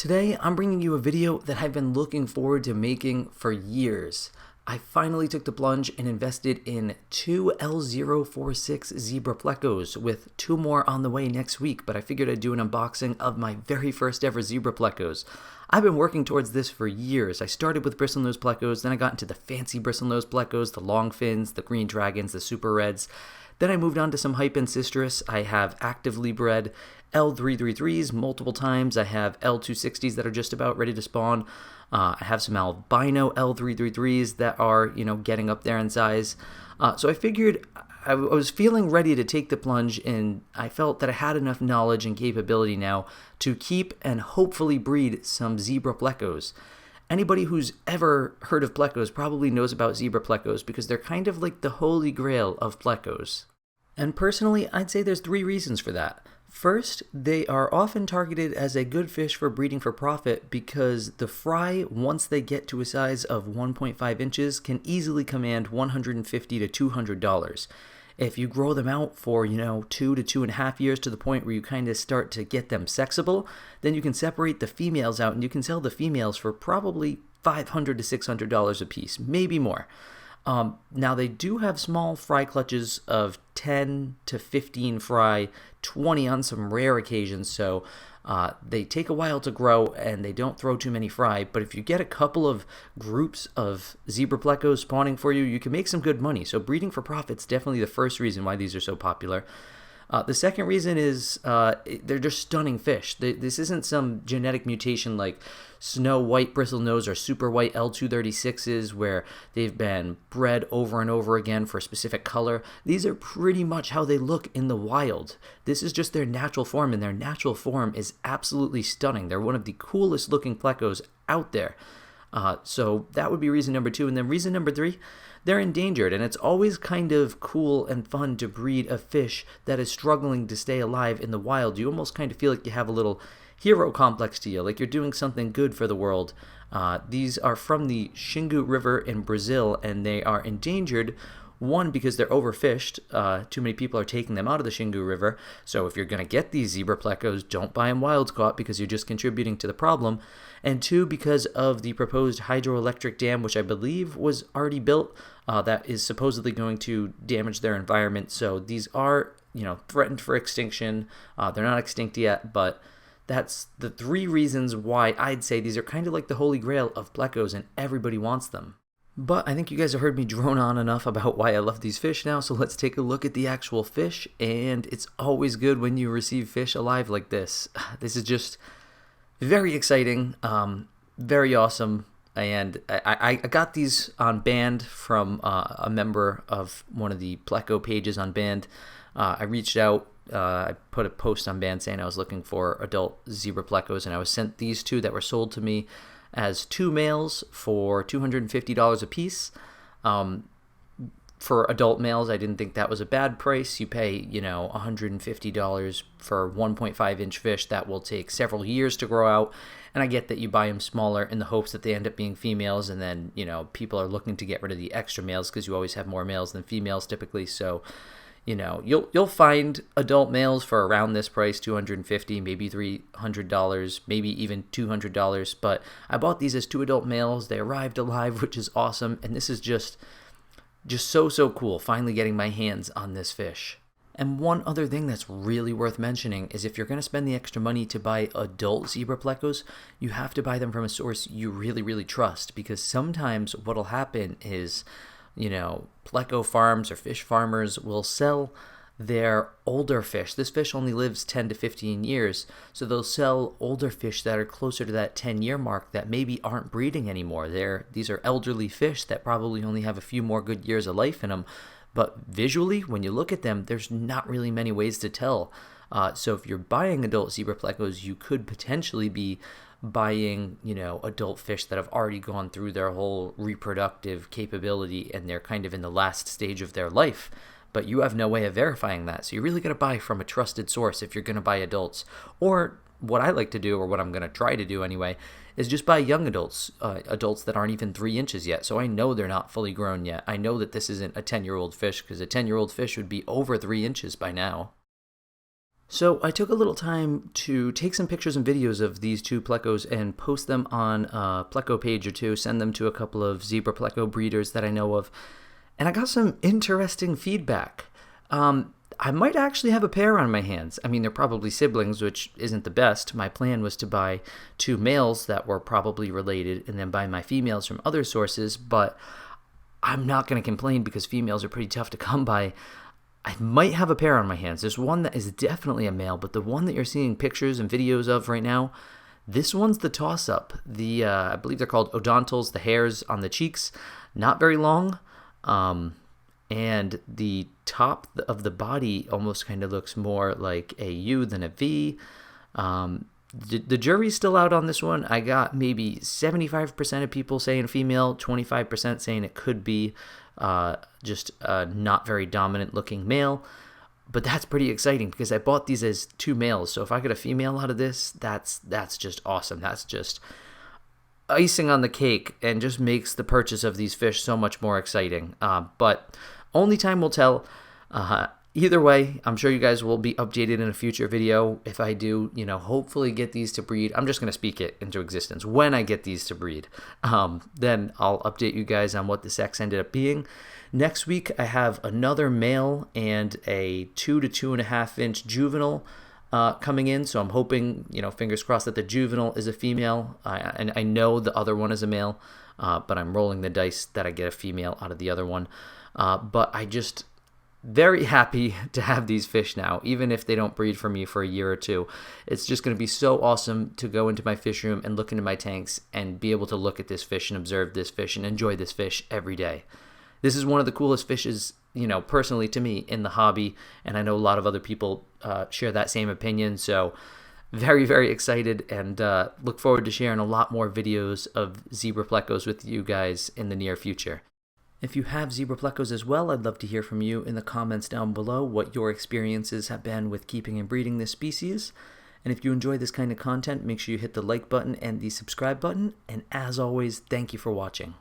Today, I'm bringing you a video that I've been looking forward to making for years. I finally took the plunge and invested in two L046 zebra Plecos, with two more on the way next week, but I figured I'd do an unboxing of my very first ever zebra Plecos. I've been working towards this for years. I started with bristlenose Plecos, then I got into the fancy bristlenose Plecos, the long fins, the green dragons, the super reds. Then I moved on to some hype and citrus. I have actively bred L333s multiple times. I have L260s that are just about ready to spawn. I have some albino L333s that are, getting up there in size. So I figured I was feeling ready to take the plunge, and I felt that I had enough knowledge and capability now to keep and hopefully breed some zebra Plecos. Anybody who's ever heard of Plecos probably knows about zebra Plecos because they're kind of like the holy grail of Plecos. And personally, I'd say there's three reasons for that. First, they are often targeted as a good fish for breeding for profit because the fry, once they get to a size of 1.5 inches, can easily command $150 to $200. If you grow them out for, 2 to 2.5 years to the point where you kind of start to get them sexable, then you can separate the females out and you can sell the females for probably $500 to $600 a piece, maybe more. Now they do have small fry clutches of 10 to 15 fry, 20 on some rare occasions, so they take a while to grow and they don't throw too many fry, but if you get a couple of groups of zebra Plecos spawning for you, you can make some good money. So breeding for profit's definitely the first reason why these are so popular. The second reason is they're just stunning fish. This isn't some genetic mutation like snow white bristlenose or super white L236s where they've been bred over and over again for a specific color. These are pretty much how they look in the wild. This is just their natural form, and their natural form is absolutely stunning. They're one of the coolest looking Plecos out there. So that would be reason number two. And then reason number three, they're endangered, and it's always kind of cool and fun to breed a fish that is struggling to stay alive in the wild. You almost kind of feel like you have a little hero complex to you, like you're doing something good for the world. These are from the Xingu River in Brazil, and they are endangered. One, because they're overfished. Too many people are taking them out of the Xingu River. So if you're going to get these zebra Plecos, don't buy them wild caught because you're just contributing to the problem. And two, because of the proposed hydroelectric dam, which I believe was already built, that is supposedly going to damage their environment. So these are, threatened for extinction. They're not extinct yet, but that's the three reasons why I'd say these are kind of like the holy grail of Plecos, and everybody wants them. But I think you guys have heard me drone on enough about why I love these fish now, so let's take a look at the actual fish. And it's always good when you receive fish alive like this. This is just very exciting, very awesome. And I got these on Band from a member of one of the Pleco pages on Band. I reached out, I put a post on Band saying I was looking for adult zebra Plecos, and I was sent these two that were sold to me as two males for $250 a piece. For adult males, I didn't think that was a bad price. You pay, $150 for 1.5 inch fish that will take several years to grow out. And I get that you buy them smaller in the hopes that they end up being females, and then, people are looking to get rid of the extra males because you always have more males than females typically. So, you'll find adult males for around this price, $250, maybe $300, maybe even $200. But I bought these as two adult males. They arrived alive, which is awesome. And this is just so cool, finally getting my hands on this fish. And one other thing that's really worth mentioning is if you're going to spend the extra money to buy adult zebra Plecos, you have to buy them from a source you really, really trust, because sometimes what'll happen is, Pleco farms or fish farmers will sell their older fish. This fish only lives 10 to 15 years, so they'll sell older fish that are closer to that 10-year mark that maybe aren't breeding anymore. These are elderly fish that probably only have a few more good years of life in them, but visually, when you look at them, there's not really many ways to tell. So if you're buying adult zebra Plecos, you could potentially be buying, adult fish that have already gone through their whole reproductive capability and they're kind of in the last stage of their life. But you have no way of verifying that. So you really got to buy from a trusted source if you're going to buy adults. Or what I like to do, or what I'm going to try to do anyway, is just buy young adults, adults that aren't even 3 inches yet. So I know they're not fully grown yet. I know that this isn't a 10-year-old fish, because a 10-year-old fish would be over 3 inches by now. So I took a little time to take some pictures and videos of these two plecos and post them on a pleco page or two, send them to a couple of zebra pleco breeders that I know of, and I got some interesting feedback. I might actually have a pair on my hands. I mean, they're probably siblings, which isn't the best. My plan was to buy two males that were probably related and then buy my females from other sources, but I'm not going to complain because females are pretty tough to come by. I might have a pair on my hands. There's one that is definitely a male, but the one that you're seeing pictures and videos of right now, this one's the toss-up. I believe they're called odontals, the hairs on the cheeks, not very long, and the top of the body almost kind of looks more like a U than a V. The jury's still out on this one. I got maybe 75% of people saying female, 25% saying it could be just a not very dominant looking male. But that's pretty exciting because I bought these as two males. So if I get a female out of this, that's just awesome. That's just icing on the cake and just makes the purchase of these fish so much more exciting. But only time will tell. Either way, I'm sure you guys will be updated in a future video. If I do, hopefully get these to breed. I'm just going to speak it into existence. When I get these to breed, then I'll update you guys on what the sex ended up being. Next week, I have another male and a 2 to 2.5 inch juvenile coming in. So I'm hoping, fingers crossed that the juvenile is a female. And I know the other one is a male, but I'm rolling the dice that I get a female out of the other one. But I just very happy to have these fish now, even if they don't breed for me for a year or two. It's just going to be so awesome to go into my fish room and look into my tanks and be able to look at this fish and observe this fish and enjoy this fish every day. This is one of the coolest fishes, personally to me in the hobby, and I know a lot of other people share that same opinion. So very, very excited and look forward to sharing a lot more videos of zebra plecos with you guys in the near future. If you have zebra plecos as well, I'd love to hear from you in the comments down below what your experiences have been with keeping and breeding this species. And if you enjoy this kind of content, make sure you hit the like button and the subscribe button. And as always, thank you for watching.